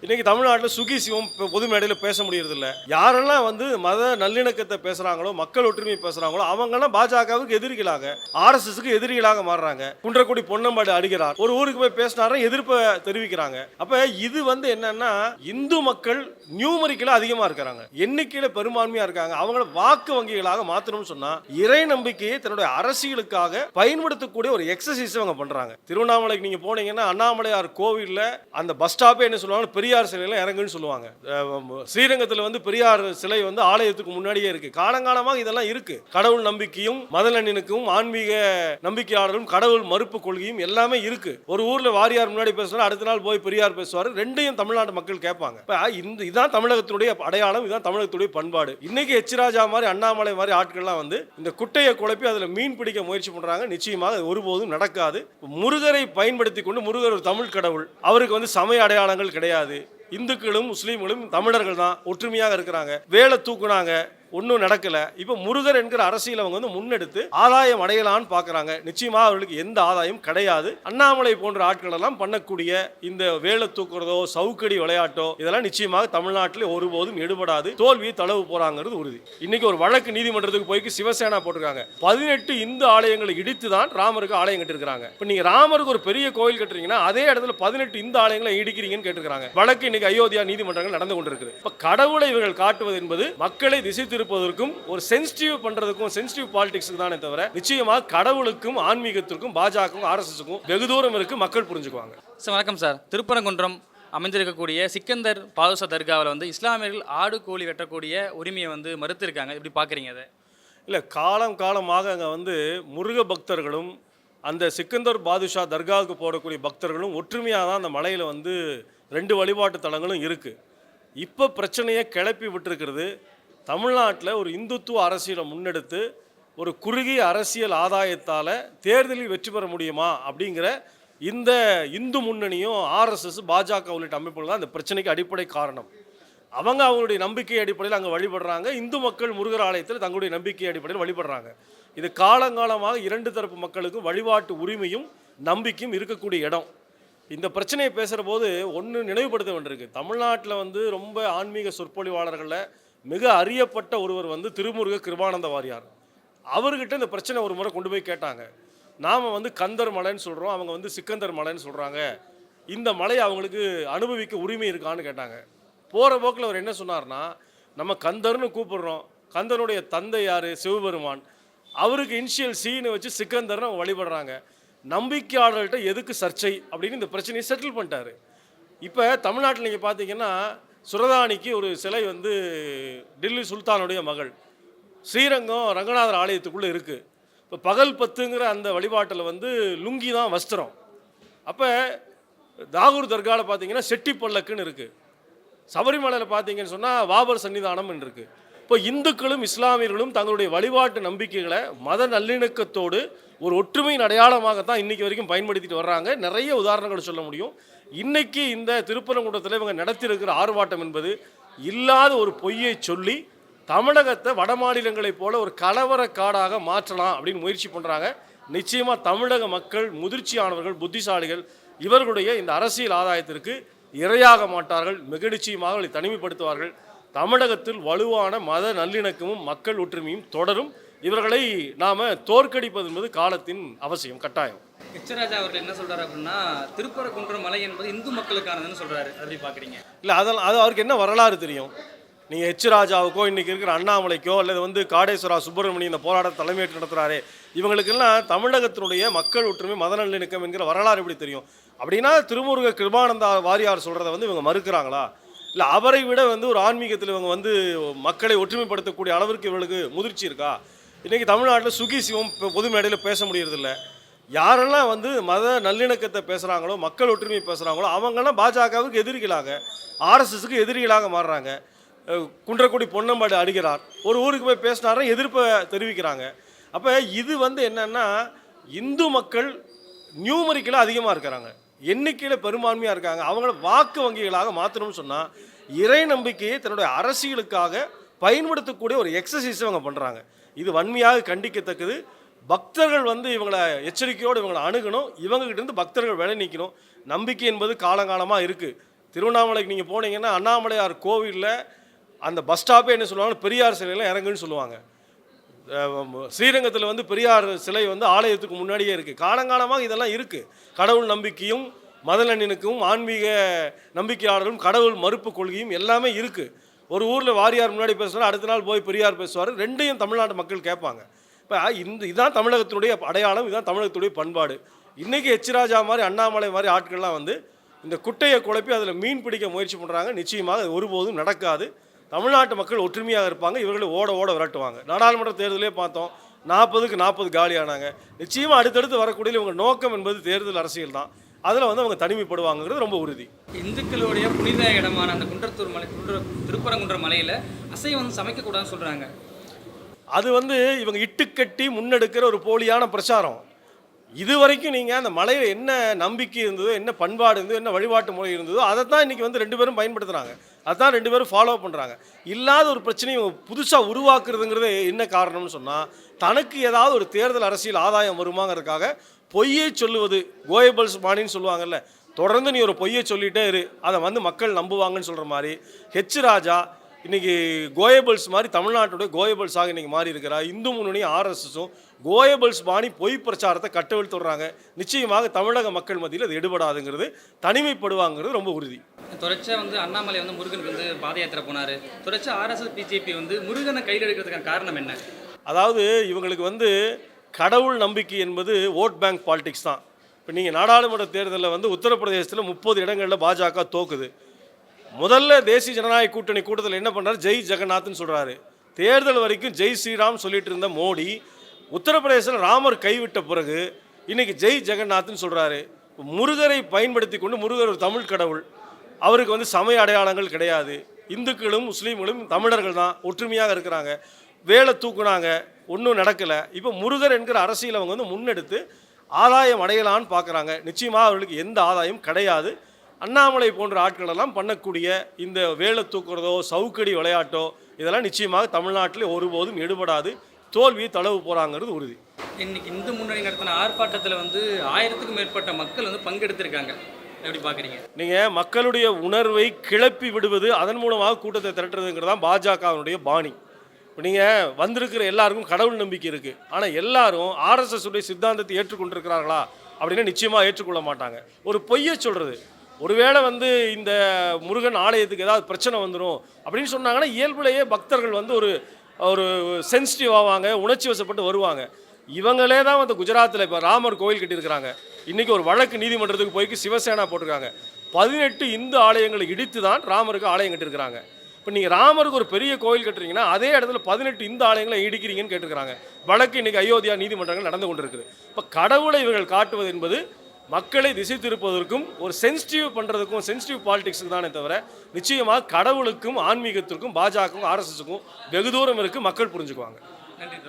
இன்னைக்கு தமிழ்நாட்டில் சுகி சிவம் பொது மேடையில் பேச முடியறதில்ல. யாரெல்லாம் வந்து மத நல்லிணக்கத்தை பேசுறாங்களோ, மக்கள் ஒற்றுமையை பேசுறாங்களோ, அவங்கெல்லாம் பாஜகவுக்கு எதிரிகளாக, ஆர்எஸ்எஸ்க்கு எதிரிகளாக மாறுறாங்க. குன்றக்குடி பொன்னம்பாடு அடிக்கிறார், ஒரு ஊருக்கு போய் பேசினாரா எதிர்ப்பை தெரிவிக்கிறாங்க. அப்ப இது வந்து என்னன்னா, இந்து மக்கள் நியூமரிக்கலா அதிகமா இருக்கிறாங்க, எண்ணிக்கையில பெரும்பான்மையா இருக்காங்க. அவங்கள வாக்கு வங்கிகளாக மாற்றணும்னு சொன்னா இறை நம்பிக்கையை தன்னுடைய அரசியலுக்காக பயன்படுத்தக்கூடிய ஒரு எக்ஸசைஸ் அவங்க பண்றாங்க. திருவண்ணாமலைக்கு நீங்க போனீங்கன்னா அண்ணாமலையார் கோவில்ல அந்த பஸ் ஸ்டாப்பே என்ன சொல்லுவாங்க, பெரியார் சிலையில இறங்குன்னு சொல்லுவாங்க. ஸ்ரீரங்கத்தில் வந்து பெரியார் சிலை வந்து ஆலயத்துக்கு முன்னாடியே இருக்கு. காலங்காலமாக இதெல்லாம் இருக்கு. கடவுள் நம்பிக்கையும் மத நல்லிணக்கமும் ஆன்மீக நம்பிக்கையாளர்களும் கடவுள் மறுப்பு கொள்கையும் எல்லாமே இருக்கு. ஒரு ஊர்ல வாரியார் முன்னாடி பேசுவார், அடுத்த நாள் போய் பெரியார் பேசுவார். ரெண்டையும் தமிழ்நாட்டு மக்கள் கேட்பாங்க. இதுதான் தமிழகத்தினுடைய அடையாளம், இதுதான் தமிழகத்துடைய பண்பாடு. இன்னைக்கு எச் ராஜா மாதிரி அண்ணாமலை மாதிரி ஆட்கள்லாம் வந்து இந்த குட்டையை குழப்பி அதுல மீன் பிடிக்க முயற்சி பண்றாங்க. நிச்சயமாக ஒருபோதும் நடக்காது. முருகரை பயன்படுத்தி கொண்டு, முருகர் ஒரு தமிழ் கடவுள், அவருக்கு வந்து சமய அடையாளங்கள் கிடையாது. இந்துக்களும் முஸ்லீம்களும் தமிழர்கள் தான், ஒற்றுமையாக இருக்கிறாங்க. வேலை தூக்குனாங்க, ஒன்றும் நடக்கல. இப்போ முருகர் என்கிற அரசியல் அவங்க வந்து முன்னெடுத்து ஆதாயம் அடையலான்னு பார்க்குறாங்க. நிச்சயமாக அவர்களுக்கு எந்த ஆதாயம் கிடையாது. அண்ணாமலை போன்ற ஆட்கள் எல்லாம் பண்ணக்கூடிய இந்த வேலை தூக்குறதோ சவுக்கடி விளையாட்டோ இதெல்லாம் நிச்சயமாக தமிழ்நாட்டில் ஒருபோதும் எடுபடாது. தோல்வியை தளவு போறாங்கிறது உறுதி. இன்னைக்கு ஒரு வழக்கு நீதிமன்றத்துக்கு போய் சிவசேனா போட்டிருக்காங்க. 18 இந்து ஆலயங்களை இடித்து தான் ராமருக்கு ஆலயம் கட்டிருக்காங்க. இப்போ நீங்க ராமருக்கு ஒரு பெரிய கோயில் கட்டுறீங்கன்னா அதே இடத்துல 18 இந்து ஆலயங்களை இடிக்கிறீங்கன்னு கேட்டிருக்காங்க. வழக்கு இன்னைக்கு அயோத்தியா நீதிமன்றங்கள் நடந்து கொண்டிருக்கு. இப்போ கடவுளை இவர்கள் காட்டுவது என்பது மக்களை திசை இருப்பதற்கும் ஒரு சென்சிட்டிவ் பண்றதுக்கும், சென்சிட்டிவ் பாலிடிக்ஸ்க்கு தானே தவிர நிச்சயமாக கடவுளுக்கும் ஆன்மீகத்திற்கும் பாஜகவுக்கும் ஆர்எஸ்எஸ்க்கும் வெகு தூரம் இருக்கு. மக்கள் புரிஞ்சுக்குவாங்க. சார் வணக்கம் சார். திருப்பரங்குன்றம் அமைந்திருக்கக்கூடிய சிக்கந்தர் பாதுஷா தர்காவில் வந்து இஸ்லாமியர்கள் ஆடு கோழி வெட்டக்கூடிய உரிமையை வந்து மறுத்திருக்காங்க. எப்படி பார்க்குறீங்க அதை? இல்லை, காலமாக அங்கே வந்து முருக பக்தர்களும் அந்த சிக்கந்தர் பாதுஷா தர்காவுக்கு போடக்கூடிய பக்தர்களும் ஒற்றுமையாக தான் அந்த மலையில் வந்து 2 வழிபாட்டு தலங்களும் இருக்குது. இப்போ பிரச்சனையை கிளப்பி விட்டுருக்கிறது தமிழ்நாட்டில் ஒரு இந்துத்துவ அரசியலை முன்னெடுத்து ஒரு குறுகிய அரசியல் ஆதாயத்தால் தேர்தலில் வெற்றி பெற முடியுமா அப்படிங்கிற இந்த இந்து முன்னணியும் ஆர்எஸ்எஸ் பாஜக உள்ளிட்ட அமைப்புகள் தான் இந்த பிரச்சனைக்கு அடிப்படை காரணம். அவங்களுடைய நம்பிக்கை அடிப்படையில் அங்கே வழிபடுறாங்க. இந்து மக்கள் முருகர் ஆலயத்தில் தங்களுடைய நம்பிக்கை அடிப்படையில் வழிபடுறாங்க. இது காலங்காலமாக 2 தரப்பு மக்களுக்கும் வழிபாட்டு உரிமையும் நம்பிக்கையும் இருக்கக்கூடிய இடம். இந்த பிரச்சனையை பேசுகிற போது ஒன்று நினைவுபடுத்த வேண்டியிருக்கு. தமிழ்நாட்டில் வந்து ரொம்ப ஆன்மீக சொற்பொழிவாளர்களில் மிக அறியப்பட்ட ஒருவர் வந்து திருமுருக கிருபானந்த வாரியார். அவர்கிட்ட இந்த பிரச்சனை ஒரு முறை கொண்டு போய் கேட்டாங்க. நாம் வந்து கந்தர் மலைன்னு சொல்கிறோம், அவங்க வந்து சிக்கந்தர் மலைன்னு சொல்கிறாங்க, இந்த மலையை அவங்களுக்கு அனுபவிக்க உரிமை இருக்கான்னு கேட்டாங்க. போகிற போக்கில் அவர் என்ன சொன்னார்னா, நம்ம கந்தர்னு கூப்பிடுறோம், கந்தனுடைய தந்தை யார், சிவபெருமான், அவருக்கு இனிஷியல் சீனை வச்சு சிக்கந்தர்னு அவங்க வழிபடுறாங்க, நம்பிக்கையாளர்கள்ட்ட எதுக்கு சர்ச்சை அப்படின்னு இந்த பிரச்சனையை செட்டில் பண்ணிட்டாரு. இப்போ தமிழ்நாட்டில் நீங்கள் பார்த்தீங்கன்னா சுரதானிக்கு ஒரு சிலை வந்து டில்லி சுல்தானுடைய மகள் ஸ்ரீரங்கம் ரங்கநாதர் ஆலயத்துக்குள்ளே இருக்குது. இப்போ பகல் 10ங்கிற அந்த வழிபாட்டில் வந்து லுங்கி தான் வஸ்திரம். அப்போ தாகூர் தர்காவில் பார்த்தீங்கன்னா செட்டி பல்லக்குன்னு இருக்குது. சபரிமலையில் பார்த்தீங்கன்னு சொன்னால் வாபர் சன்னிதானம்னு இருக்குது. இப்போ இந்துக்களும் இஸ்லாமியர்களும் தங்களுடைய வழிபாட்டு நம்பிக்கைகளை மத நல்லிணக்கத்தோடு ஒரு ஒற்றுமையின் அடையாளமாகத்தான் இன்றைக்கி வரைக்கும் பயன்படுத்திட்டு வர்றாங்க. நிறைய உதாரணங்கள் சொல்ல முடியும். இன்றைக்கி இந்த திருப்பரங்குன்றத்தில் இவங்க நடத்தியிருக்கிற ஆர்ப்பாட்டம் என்பது இல்லாத ஒரு பொய்யை சொல்லி தமிழகத்தை வட மாநிலங்களைப் போல ஒரு கலவர காடாக மாற்றலாம் அப்படின்னு முயற்சி பண்ணுறாங்க. நிச்சயமாக தமிழக மக்கள் முதிர்ச்சியானவர்கள், புத்திசாலிகள், இவர்களுடைய இந்த அரசியல் ஆதாயத்திற்கு இரையாக மாட்டார்கள். மிக நிச்சயமாக அவர்களை தனிமைப்படுத்துவார்கள். தமிழகத்தில் வலுவான மத நல்லிணக்கமும் மக்கள் ஒற்றுமையும் தொடரும். இவர்களை நாம் தோற்கடிப்பது என்பது காலத்தின் அவசியம், கட்டாயம். எச் ராஜா அவர்கள் என்ன சொல்றாரு அப்படின்னா, திருப்பரங்குன்றம் மலை என்பது இந்து மக்களுக்கானதுன்னு சொல்றாரு. அப்படி பார்க்குறீங்க? இல்லை, அது அவருக்கு என்ன வரலாறு தெரியும்? நீங்கள் எச் ராஜாவுக்கோ இன்றைக்கி இருக்கிற அண்ணாமலைக்கோ அல்லது வந்து காடேஸ்வரா சுப்பிரமணியம் இந்த போராட்ட தலைமையேற்று நடத்துகிறாரு, இவங்களுக்கெல்லாம் தமிழகத்தினுடைய மக்கள் ஒற்றுமை மத நல்லிணக்கம் என்கிற வரலாறு எப்படி தெரியும்? அப்படின்னா திருமுருக கிருபானந்த வாரியார் சொல்கிறத வந்து இவங்க மறுக்கிறாங்களா? இல்லை அவரை விட வந்து ஒரு ஆன்மீகத்தில் இவங்க வந்து மக்களை ஒற்றுமைப்படுத்தக்கூடிய அளவிற்கு இவங்களுக்கு முதிர்ச்சி இருக்கா? இன்றைக்கி தமிழ்நாட்டில் சுகி சிவம் பொது மேடையில் பேச முடியறதில்ல. யாரெல்லாம் வந்து மத நல்லிணக்கத்தை பேசுகிறாங்களோ, மக்கள் ஒற்றுமையை பேசுகிறாங்களோ, அவங்கெல்லாம் பாஜகவுக்கு எதிரிகளாக, ஆர்எஸ்எஸ்க்கு எதிரிகளாக மாறுறாங்க. குன்றக்குடி பொன்னம்பாடு அடிக்கிறார், ஒரு ஊருக்கு போய் பேசினாரா எதிர்ப்பை தெரிவிக்கிறாங்க. அப்போ இது வந்து என்னென்னா, இந்து மக்கள் நியூமரிக்கலாக அதிகமாக இருக்கிறாங்க, எண்ணிக்கையில் பெரும்பான்மையாக இருக்காங்க. அவங்கள வாக்கு வங்கிகளாக மாற்றணும்னு சொன்னால் இறை நம்பிக்கையை தன்னுடைய அரசியலுக்காக பயன்படுத்தக்கூடிய ஒரு எக்ஸசைஸை அவங்க பண்ணுறாங்க. இது வன்மையாக கண்டிக்கத்தக்கது. பக்தர்கள் வந்து இவங்களை எச்சரிக்கையோடு இவங்களை அணுகணும். இவங்ககிட்ட இருந்து பக்தர்கள் விலை நிற்கணும். நம்பிக்கை என்பது காலங்காலமாக இருக்குது. திருவண்ணாமலைக்கு நீங்கள் போனீங்கன்னா அண்ணாமலையார் கோவிலில் அந்த பஸ் ஸ்டாப்பே என்ன சொல்லுவாங்க, பெரியார் சிலையெல்லாம் இறங்குன்னு சொல்லுவாங்க. ஸ்ரீரங்கத்தில் வந்து பெரியார் சிலை வந்து ஆலயத்துக்கு முன்னாடியே இருக்குது. காலங்காலமாக இதெல்லாம் இருக்குது. கடவுள் நம்பிக்கையும் மதநன்னினுக்கும் ஆன்மீக நம்பிக்கையாளரும் கடவுள் மறுப்பு கொள்கையும் எல்லாமே இருக்குது. ஒரு ஊரில் வாரியார் முன்னாடி பேசுவார், அடுத்த நாள் போய் பெரியார் பேசுவார். ரெண்டையும் தமிழ்நாட்டு மக்கள் கேட்பாங்க. இப்போ இதுதான் தமிழகத்தினுடைய அடையாளம், இதுதான் தமிழகத்துடைய பண்பாடு. இன்றைக்கி எச் ராஜா மாதிரி அண்ணாமலை மாதிரி ஆட்கள்லாம் வந்து இந்த குட்டையை குழப்பி அதில் மீன் பிடிக்க முயற்சி பண்ணுறாங்க. நிச்சயமாக அது ஒருபோதும் நடக்காது. தமிழ்நாட்டு மக்கள் ஒற்றுமையாக இருப்பாங்க. இவர்களை ஓட ஓட விரட்டுவாங்க. நாடாளுமன்ற தேர்தலே பார்த்தோம், 40க்கு 40 காலியானாங்க. நிச்சயமாக அடுத்தடுத்து வரக்கூடிய இவங்க நோக்கம் என்பது தேர்தல் அரசியல் தான். அதில் வந்து அவங்க தனிமைப்படுவாங்கிறது ரொம்ப உறுதி. இந்துக்களுடைய புனித இடமான அந்த குன்றத்தூர் மலை திருப்பரங்குன்ற மலையில் அசைவம் வந்து சமைக்கக்கூடாதுன்னு சொல்கிறாங்க. அது வந்து இவங்க இட்டுக்கட்டி முன்னெடுக்கிற ஒரு போலியான பிரச்சாரம். இது வரைக்கும் நீங்கள் அந்த மலையில் என்ன நம்பிக்கை இருந்ததோ, என்ன பண்பாடு இருந்ததோ, என்ன வழிபாட்டு முறை இருந்ததோ, அதை தான் இன்றைக்கி வந்து 2 பேரும் பயன்படுத்துகிறாங்க. அதான் 2 பேரும் ஃபாலோ பண்ணுறாங்க. இல்லாத ஒரு பிரச்சனையை இவங்க புதுசாக உருவாக்குறதுங்கிறது என்ன காரணம்னு சொன்னால், தனக்கு ஏதாவது ஒரு தேர்தல் அரசியல் ஆதாயம் வருமாங்கிறதுக்காக பொய்யை சொல்லுவது. கோயபல்ஸ் பாணின்னு சொல்லுவாங்கல்ல, தொடர்ந்து நீ ஒரு பொய்யை சொல்லிகிட்டே இரு, அதை வந்து மக்கள் நம்புவாங்கன்னு சொல்கிற மாதிரி ஹெச் ராஜா இன்றைக்கி கோயபல்ஸ் மாதிரி தமிழ்நாட்டுடைய கோயபல்ஸாக இன்றைக்கி மாறி இருக்கிறா. இந்து முன்னணியும் ஆர்எஸ்எஸும் கோயபல்ஸ் பாணி பொய் பிரச்சாரத்தை கட்டவிழ்த்து விடுறாங்க. நிச்சயமாக தமிழக மக்கள் மத்தியில் அது எடுபடாதுங்கிறது, தனிமைப்படுவாங்கிறது ரொம்ப உறுதி. தொடர்ச்சியாக வந்து அண்ணாமலை வந்து முருகனுக்கு வந்து பாத யாத்திரை போனார். தொடர்ச்சியாக ஆர்எஸ்எஸ் பிஜேபி வந்து முருகனை கையில் எடுக்கிறதுக்கான காரணம் என்ன? அதாவது இவங்களுக்கு வந்து கடவுள் நம்பிக்கை என்பது ஓட் பேங்க் பாலிடிக்ஸ் தான். இப்போ நீங்கள் நாடாளுமன்ற தேர்தலில் வந்து உத்தரப்பிரதேசத்தில் 30 இடங்களில் பாஜக தோக்குது. முதல்ல தேசிய ஜனநாயக கூட்டணி கூட்டத்தில் என்ன பண்ணுறாரு, ஜெய் ஜெகநாத்னு சொல்கிறாரு. தேர்தல் வரைக்கும் ஜெய் ஸ்ரீராம் சொல்லிட்டு இருந்த மோடி உத்தரப்பிரதேசத்தில் ராமர் கைவிட்ட பிறகு இன்றைக்கி ஜெய் ஜெகநாத்னு சொல்கிறாரு. முருகரை பயன்படுத்தி கொண்டு, முருகர் ஒரு தமிழ் கடவுள், அவருக்கு வந்து சமய அடையாளங்கள் கிடையாது, இந்துக்களும் முஸ்லீம்களும் தமிழர்கள் தான், ஒற்றுமையாக இருக்கிறாங்க, வேலை தூக்குனாங்க, ஒன்றும் நடக்கலை. இப்போ முருகர் என்கிற அரசியல் அவங்க வந்து முன்னெடுத்து ஆதாயம் அடையலான்னு பார்க்குறாங்க. நிச்சயமாக அவர்களுக்கு எந்த ஆதாயம் கிடையாது. அண்ணாமலை போன்ற ஆட்களெல்லாம் பண்ணக்கூடிய இந்த வேலை தூக்குறதோ சவுக்கடி விளையாட்டோ இதெல்லாம் நிச்சயமாக தமிழ்நாட்டில் ஒருபோதும் எடுபடாது. தோல்வியை தளவு போகிறாங்கிறது உறுதி. இன்னைக்கு இந்து முன்னணி நடத்தின ஆர்ப்பாட்டத்தில் வந்து 1000க்கும் மேற்பட்ட மக்கள் வந்து பங்கெடுத்திருக்காங்க. எப்படி பார்க்குறீங்க? நீங்கள் மக்களுடைய உணர்வை கிளப்பி விடுவது, அதன் மூலமாக கூட்டத்தை திரட்டுறதுங்கிறது தான் பாஜகவினுடைய பாணி. இப்போ நீங்கள் வந்திருக்கிற எல்லாருக்கும் கடவுள் நம்பிக்கை இருக்குது. ஆனால் எல்லாரும் ஆர்எஸ்எஸ் உடைய சித்தாந்தத்தை ஏற்றுக்கொண்டிருக்கிறார்களா அப்படின்னா நிச்சயமாக ஏற்றுக்கொள்ள மாட்டாங்க. ஒரு பொய்யை சொல்கிறது, ஒருவேளை வந்து இந்த முருகன் ஆலயத்துக்கு ஏதாவது பிரச்சனை வந்துடும் அப்படின்னு சொன்னாங்கன்னா இயல்புலேயே பக்தர்கள் வந்து ஒரு சென்சிட்டிவ் ஆவாங்க, உணர்ச்சி வசப்பட்டு வருவாங்க. இவங்களே தான் வந்து குஜராத்தில் இப்போ ராமர் கோயில் கட்டியிருக்கிறாங்க. இன்றைக்கி ஒரு வழக்கு நீதிமன்றத்துக்கு போய்க்கு சிவசேனா போட்டிருக்காங்க. 18 இந்து ஆலயங்களை இடித்து தான் ராமருக்கு ஆலயம் கட்டியிருக்கிறாங்க. இப்போ நீங்கள் ராமருக்கு ஒரு பெரிய கோயில் கட்டுறீங்கன்னா அதே இடத்துல 18 இந்து ஆலயங்களை இடிக்கிறீங்கன்னு கேட்டிருக்கிறாங்க. வழக்கு இன்றைக்கி அயோத்தியா நீதிமன்றங்கள் நடந்து கொண்டிருக்குது. இப்போ கடவுளை இவர்கள் காட்டுவது என்பது மக்களை திசை திருப்பதற்கும் ஒரு சென்சிட்டிவ் பண்ணுறதுக்கும் சென்சிட்டிவ் பாலிடிக்ஸுக்கு தானே தவிர நிச்சயமாக கடவுளுக்கும் ஆன்மீகத்திற்கும் பாஜகவுக்கும் ஆர்எஸ்எஸுக்கும் வெகு தூரம் இருக்குது. மக்கள் புரிஞ்சுக்குவாங்க. நன்றி.